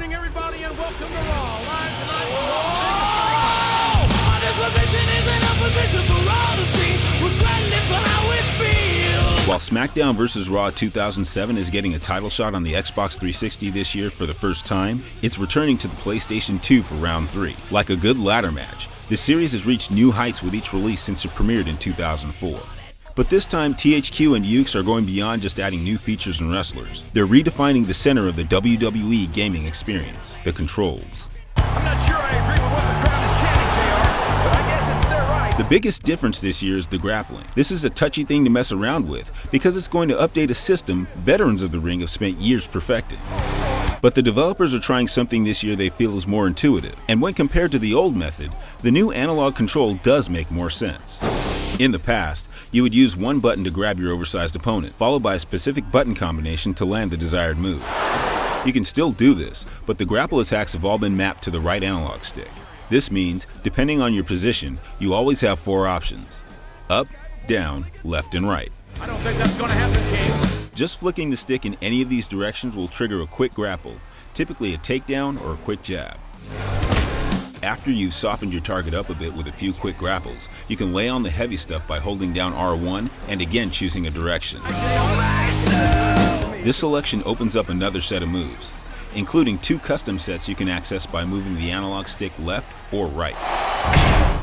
evening, everybody, and welcome to Raw. Live tonight from Raw. My disposition is in a position for all to see. Regardless for how it feels. While SmackDown vs. Raw 2007 is getting a title shot on the Xbox 360 this year for the first time, it's returning to the PlayStation 2 for Round 3. Like a good ladder match, the series has reached new heights with each release since it premiered in 2004. But this time, THQ and Yuke's are going beyond just adding new features and wrestlers. They're redefining the center of the WWE gaming experience, the controls. I'm not sure I agree with what the crowd is chanting, JR, but I guess it's their right. The biggest difference this year is the grappling. This is a touchy thing to mess around with because it's going to update a system veterans of the ring have spent years perfecting. But the developers are trying something this year they feel is more intuitive, and when compared to the old method, the new analog control does make more sense. In the past, you would use one button to grab your oversized opponent, followed by a specific button combination to land the desired move. You can still do this, but the grapple attacks have all been mapped to the right analog stick. This means, depending on your position, you always have 4 options: up, down, left, and right. I don't think that's gonna happen, King. Just flicking the stick in any of these directions will trigger a quick grapple, typically a takedown or a quick jab. After you've softened your target up a bit with a few quick grapples, you can lay on the heavy stuff by holding down R1 and again choosing a direction. This selection opens up another set of moves, including 2 custom sets you can access by moving the analog stick left or right.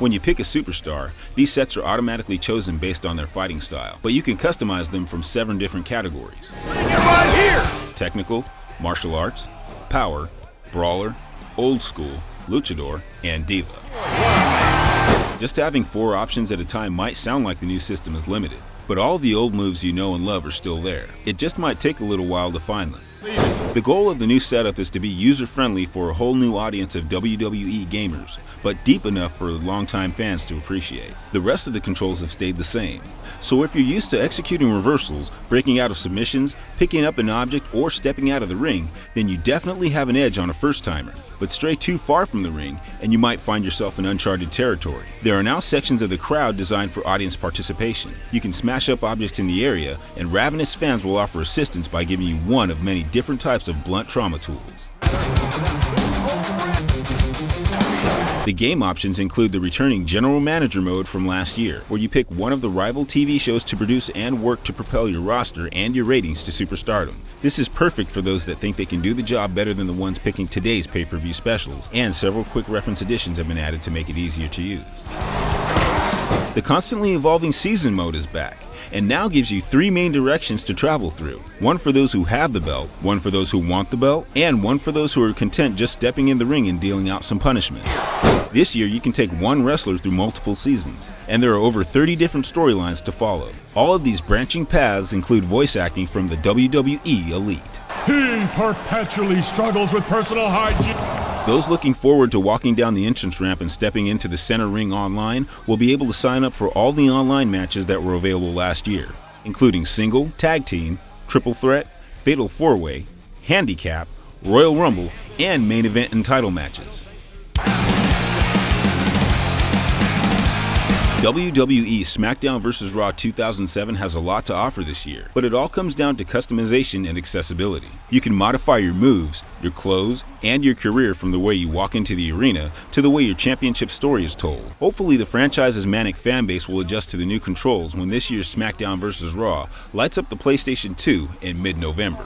When you pick a superstar, these sets are automatically chosen based on their fighting style, but you can customize them from 7 different categories: Right here! technical, martial arts, power, brawler, old school, luchador, and diva. Just having 4 options at a time might sound like the new system is limited, but all of the old moves you know and love are still there. It just might take a little while to find them. The goal of the new setup is to be user-friendly for a whole new audience of WWE gamers, but deep enough for longtime fans to appreciate. The rest of the controls have stayed the same. So if you're used to executing reversals, breaking out of submissions, picking up an object, or stepping out of the ring, then you definitely have an edge on a first-timer. But stray too far from the ring, and you might find yourself in uncharted territory. There are now sections of the crowd designed for audience participation. You can smash up objects in the area, and ravenous fans will offer assistance by giving you one of many different types of blunt trauma tools. The game options include the returning General Manager mode from last year, where you pick one of the rival TV shows to produce and work to propel your roster and your ratings to superstardom. This is perfect for those that think they can do the job better than the ones picking today's pay-per-view specials, and several quick reference additions have been added to make it easier to use. The constantly evolving season mode is back, and now gives you 3 main directions to travel through. One for those who have the belt, one for those who want the belt, and one for those who are content just stepping in the ring and dealing out some punishment. This year you can take one wrestler through multiple seasons, and there are over 30 different storylines to follow. All of these branching paths include voice acting from the WWE Elite. He perpetually struggles with personal hygiene. Those looking forward to walking down the entrance ramp and stepping into the center ring online will be able to sign up for all the online matches that were available last year, including single, tag team, triple threat, fatal 4-way, handicap, Royal Rumble, and main event and title matches. WWE SmackDown vs. Raw 2007 has a lot to offer this year, but it all comes down to customization and accessibility. You can modify your moves, your clothes, and your career from the way you walk into the arena to the way your championship story is told. Hopefully the franchise's manic fanbase will adjust to the new controls when this year's SmackDown vs. Raw lights up the PlayStation 2 in mid-November.